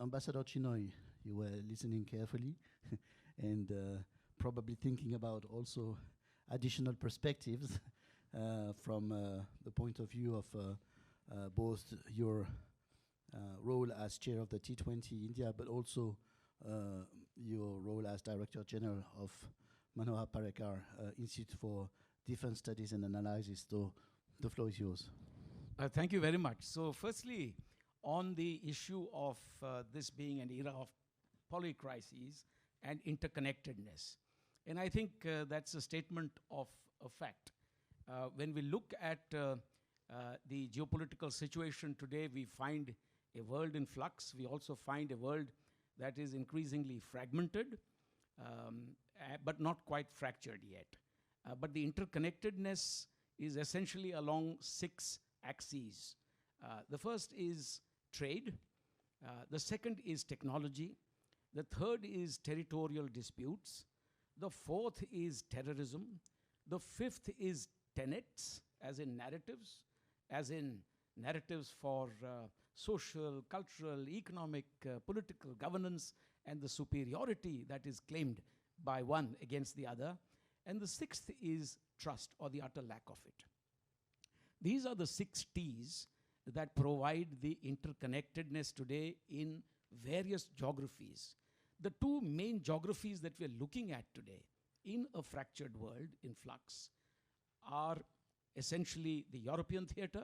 Ambassador Chinoy, you were listening carefully and probably thinking about also additional perspectives from the point of view of both your role as chair of the T20 India, but also your role as Director General of Manohar Parrikar Institute for Defense Studies and Analysis. So the floor is yours. Thank you very much. So firstly, on the issue of this being an era of polycrises and interconnectedness, and I think that's a statement of a fact. When we look at the geopolitical situation today, we find a world in flux. We also find a world that is increasingly fragmented, but not quite fractured yet. But the interconnectedness is essentially along 6 axes. The first is trade. The second is technology. The third is territorial disputes. The fourth is terrorism. The fifth is tenets, as in narratives for social, cultural, economic, political governance, and the superiority that is claimed by one against the other. And the sixth is trust, or the utter lack of it. These are the 6 T's that provide the interconnectedness today in various geographies. The 2 main geographies that we're looking at today in a fractured world in flux are essentially the European theater,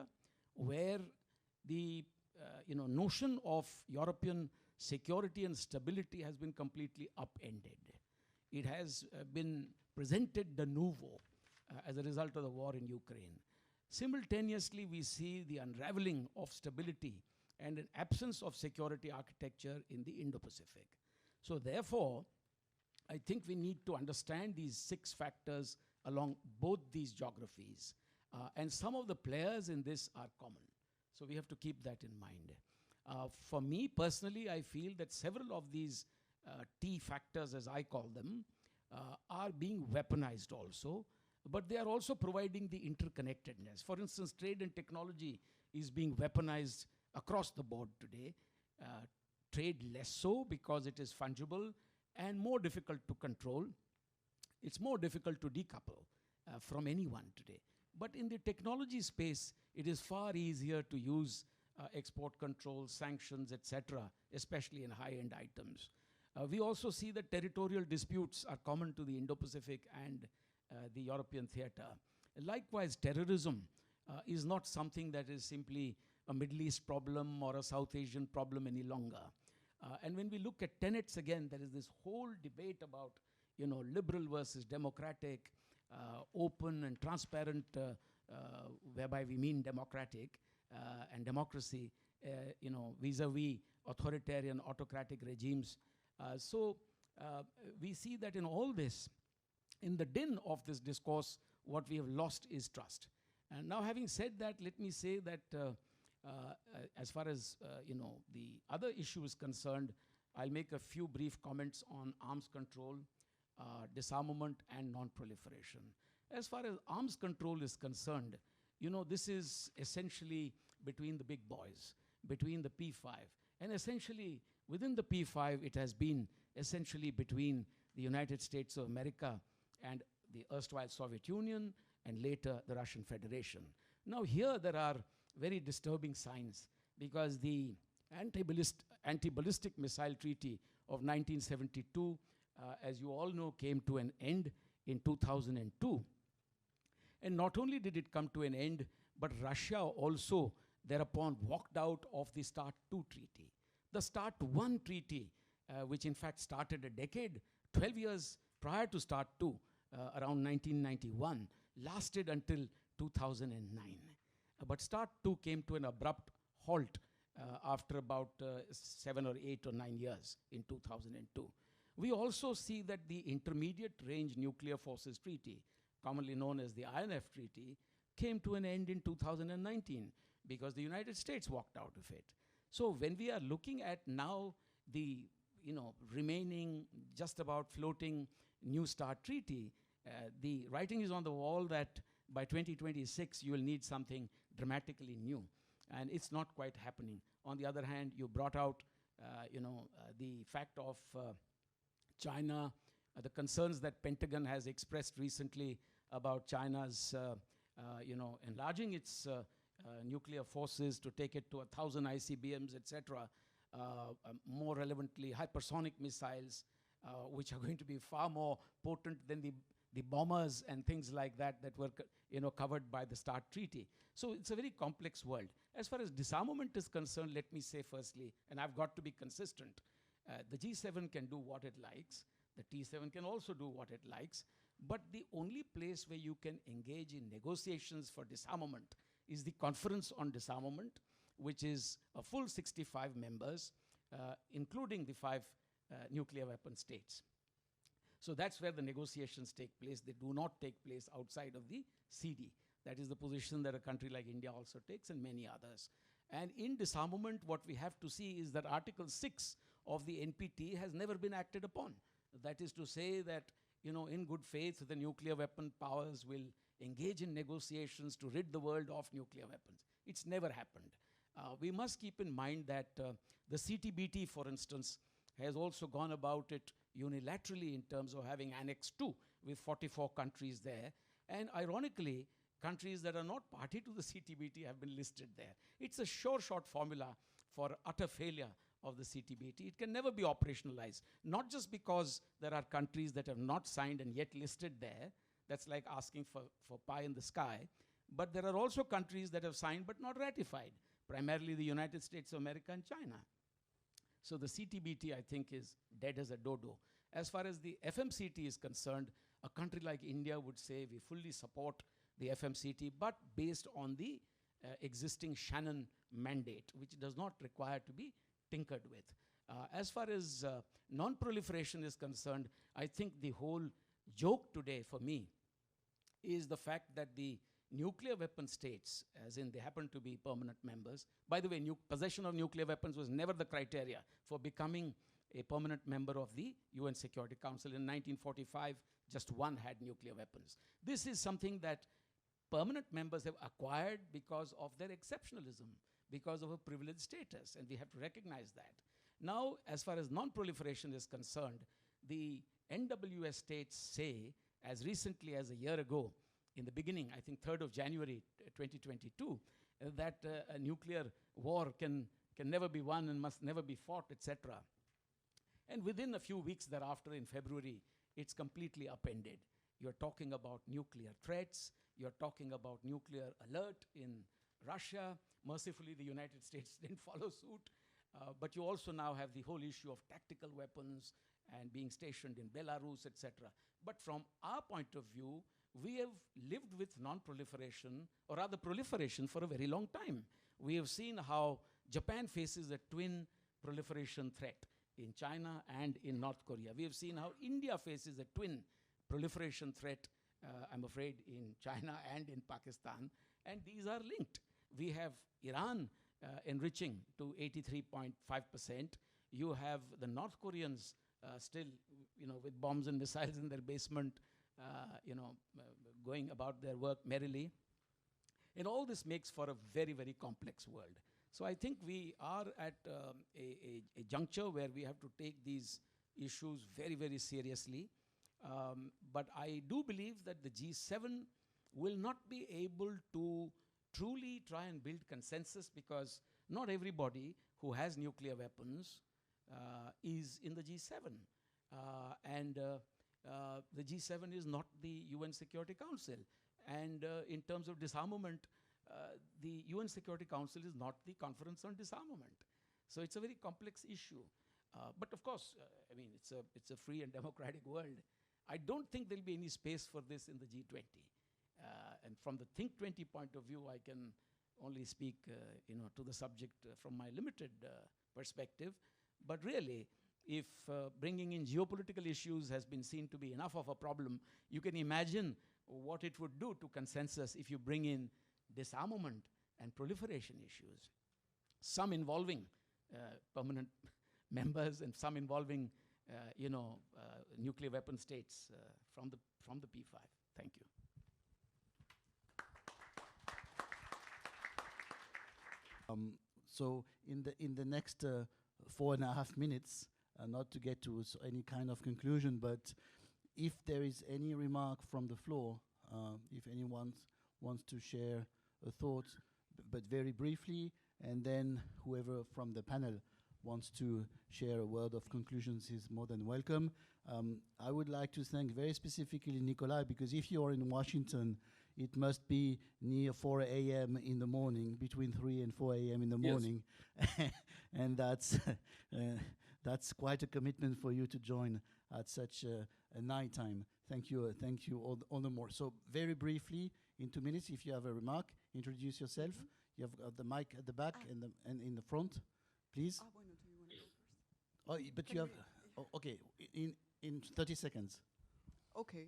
where the notion of European security and stability has been completely upended. It has been presented de novo as a result of the war in Ukraine. Simultaneously, we see the unraveling of stability and an absence of security architecture in the Indo-Pacific. So therefore, I think we need to understand these 6 factors along both these geographies. And some of the players in this are common. So we have to keep that in mind. For me personally, I feel that several of these T factors, as I call them, are being weaponized also, but they are also providing the interconnectedness. For instance, trade and technology is being weaponized across the board today. Trade less so because it is fungible and more difficult to control. It's more difficult to decouple from anyone today. But in the technology space, it is far easier to use export controls, sanctions, etc., especially in high-end items. We also see that territorial disputes are common to the Indo-Pacific and the European theater. Likewise, terrorism is not something that is simply a Middle East problem or a South Asian problem any longer. And when we look at tenets again, there is this whole debate about, liberal versus democratic, open and transparent, whereby we mean democratic and democracy, vis-a-vis authoritarian, autocratic regimes. So we see that in all this, in the din of this discourse, what we have lost is trust. And now, having said that, let me say that as far as the other issue is concerned, I'll make a few brief comments on arms control, disarmament, and non-proliferation. As far as arms control is concerned, this is essentially between the big boys, between the P5. And essentially, within the P5, it has been essentially between the United States of America and the erstwhile Soviet Union, and later the Russian Federation. Now here there are very disturbing signs, because the anti-ballistic missile treaty of 1972, as you all know, came to an end in 2002. And not only did it come to an end, but Russia also thereupon walked out of the START II treaty. The START I treaty, which in fact started a decade, 12 years prior to START II, around 1991, lasted until 2009. But START II came to an abrupt halt after about 7 or 8 or 9 years in 2002. We also see that the Intermediate Range Nuclear Forces Treaty, commonly known as the INF Treaty, came to an end in 2019 because the United States walked out of it. So when we are looking at now the remaining, just about floating New START treaty, the writing is on the wall that by 2026 you will need something dramatically new. And it's not quite happening. On the other hand, you brought out the fact of China, the concerns that Pentagon has expressed recently about China's, enlarging its nuclear forces to take it to 1,000 ICBMs, etc. More relevantly, hypersonic missiles, which are going to be far more potent than the bombers and things like that were covered by the START Treaty. So it's a very complex world. As far as disarmament is concerned, let me say firstly, and I've got to be consistent, the G7 can do what it likes, the T7 can also do what it likes, but the only place where you can engage in negotiations for disarmament is the Conference on Disarmament, which is a full 65 members, including the 5 nuclear weapon states. So that's where the negotiations take place. They do not take place outside of the CD. That is the position that a country like India also takes, and many others. And in disarmament, what we have to see is that Article 6 of the NPT has never been acted upon. That is to say that, in good faith, the nuclear weapon powers will engage in negotiations to rid the world of nuclear weapons. It's never happened. We must keep in mind that the CTBT, for instance, has also gone about it unilaterally in terms of having Annex 2 with 44 countries there. And ironically, countries that are not party to the CTBT have been listed there. It's a sure shot formula for utter failure of the CTBT. It can never be operationalized, not just because there are countries that have not signed and yet listed there. That's like asking for pie in the sky. But there are also countries that have signed but not ratified, primarily the United States of America and China. So the CTBT, I think, is dead as a dodo. As far as the FMCT is concerned, a country like India would say we fully support the FMCT, but based on the existing Shannon mandate, which does not require to be tinkered with. As far as non-proliferation is concerned, I think the whole joke today for me is the fact that the nuclear weapon states, as in they happen to be permanent members. By the way, possession of nuclear weapons was never the criteria for becoming a permanent member of the UN Security Council. In 1945, just one had nuclear weapons. This is something that permanent members have acquired because of their exceptionalism, because of a privileged status, and we have to recognize that. Now, as far as non-proliferation is concerned, the NWS states say, as recently as a year ago, in the beginning, I think 3rd of January 2022, that a nuclear war can never be won and must never be fought, etc. And within a few weeks thereafter, in February, it's completely upended. You're talking about nuclear threats, you're talking about nuclear alert in Russia. Mercifully, the United States didn't follow suit. But you also now have the whole issue of tactical weapons and being stationed in Belarus, etc. But from our point of view, we have lived with non-proliferation, or rather proliferation, for a very long time. We have seen how Japan faces a twin proliferation threat in China and in North Korea. We have seen how India faces a twin proliferation threat, I'm afraid, in China and in Pakistan, and these are linked. We have Iran enriching to 83.5%. You have the North Koreans still, with bombs and missiles in their basement, going about their work merrily. And all this makes for a very, very complex world. So I think we are at a juncture where we have to take these issues very, very seriously. But I do believe that the G7 will not be able to truly try and build consensus, because not everybody who has nuclear weapons is in the G7. The G7 is not the UN Security Council. And in terms of disarmament, the UN Security Council is not the Conference on Disarmament. So it's a very complex issue. But of course, it's a free and democratic world. I don't think there'll be any space for this in the G20. And from the Think 20 point of view, I can only speak to the subject from my limited perspective. But really, if bringing in geopolitical issues has been seen to be enough of a problem, you can imagine what it would do to consensus if you bring in disarmament and proliferation issues, some involving permanent members and some involving nuclear weapon states from the P5. Thank you. So in the next 4.5 minutes, not to get to any kind of conclusion, but if there is any remark from the floor, if anyone wants to share a thought, but very briefly, and then whoever from the panel wants to share a word of conclusions is more than welcome. I would like to thank very specifically Nikolai, because if you're in Washington, it must be near 4 a.m. in the morning, between 3 and 4 a.m. in the morning. And that's quite a commitment for you to join at such a night time. Thank you all the more. So very briefly, in 2 minutes, if you have a remark, introduce yourself. You have got the mic at the back and in the front, please. Bueno, do you want to go first? Oh, but you have, okay, in 30 seconds. Okay.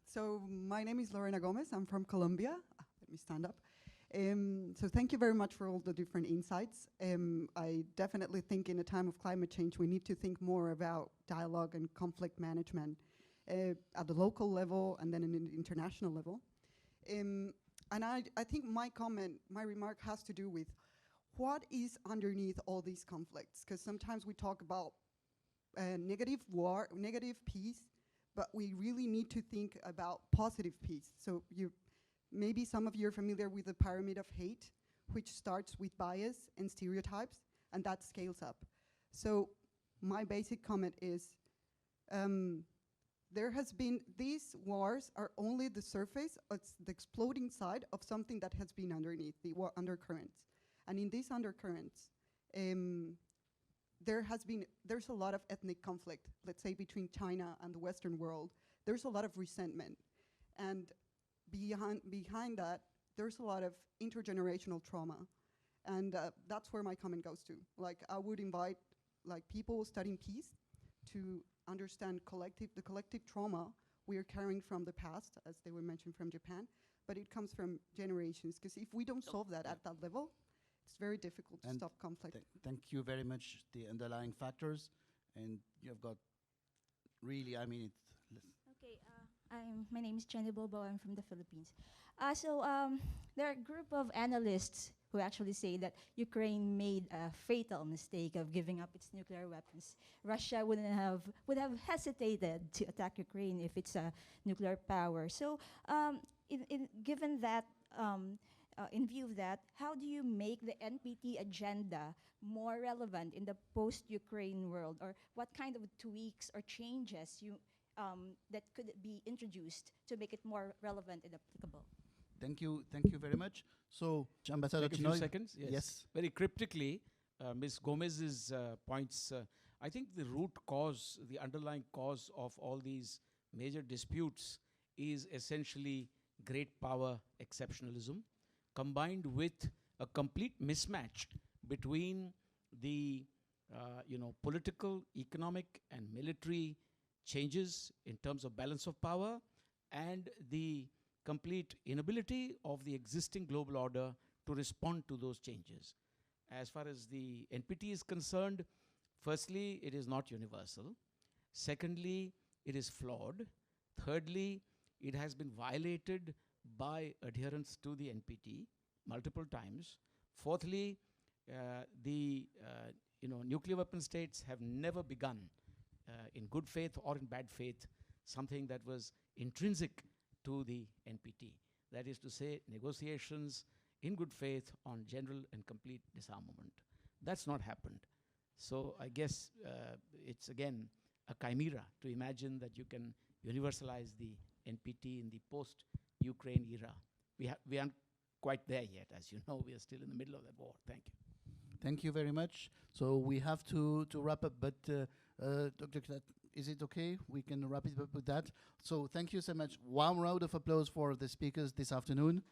So my name is Lorena Gomez. I'm from Colombia. Let me stand up. So thank you very much for all the different insights. I definitely think in a time of climate change, we need to think more about dialogue and conflict management at the local level and then in an international level. And I think my remark has to do with what is underneath all these conflicts, because sometimes we talk about negative war, negative peace, but we really need to think about positive peace. So maybe some of you are familiar with the pyramid of hate, which starts with bias and stereotypes, and that scales up. So my basic comment is, these wars are only the surface, it's the exploding side of something that has been underneath, the undercurrents. And in these undercurrents, there's a lot of ethnic conflict, let's say between China and the Western world. There's a lot of resentment. And behind that, there's a lot of intergenerational trauma. And that's where my comment goes to. Like, I would invite people studying peace to understand the collective trauma we are carrying from the past, as they were mentioned from Japan, but it comes from generations. Because if we don't solve that at that level, it's very difficult to stop conflict. Thank you very much, the underlying factors, and you have got really, I mean, Okay, my name is Jenny Bobo. I'm from the Philippines. There are a group of analysts who actually say that Ukraine made a fatal mistake of giving up its nuclear weapons. Russia would have hesitated to attack Ukraine if it's a nuclear power. So, given that, in view of that, how do you make the NPT agenda more relevant in the post-Ukraine world, or what kind of tweaks or changes that could be introduced to make it more relevant and applicable? Thank you very much. So, Ambassador Take a Chinoy. few seconds. Yes. Very cryptically, Ms. Gomez's points. I think the root cause, the underlying cause of all these major disputes is essentially great power exceptionalism, combined with a complete mismatch between the political, economic, and military changes in terms of balance of power and the complete inability of the existing global order to respond to those changes. As far as the NPT is concerned, firstly, it is not universal. Secondly, it is flawed. Thirdly, it has been violated by adherence to the NPT multiple times. Fourthly, the nuclear weapon states have never begun in good faith or in bad faith something that was intrinsic to the NPT. That is to say, negotiations in good faith on general and complete disarmament. That's not happened. So I guess it's again a chimera to imagine that you can universalize the NPT in the post-Ukraine era. We aren't quite there yet. As you know, we are still in the middle of that war. Thank you. Thank you very much. So we have to wrap up, but Dr. Klat, is it okay? We can wrap it up with that. So thank you so much. Warm round of applause for the speakers this afternoon.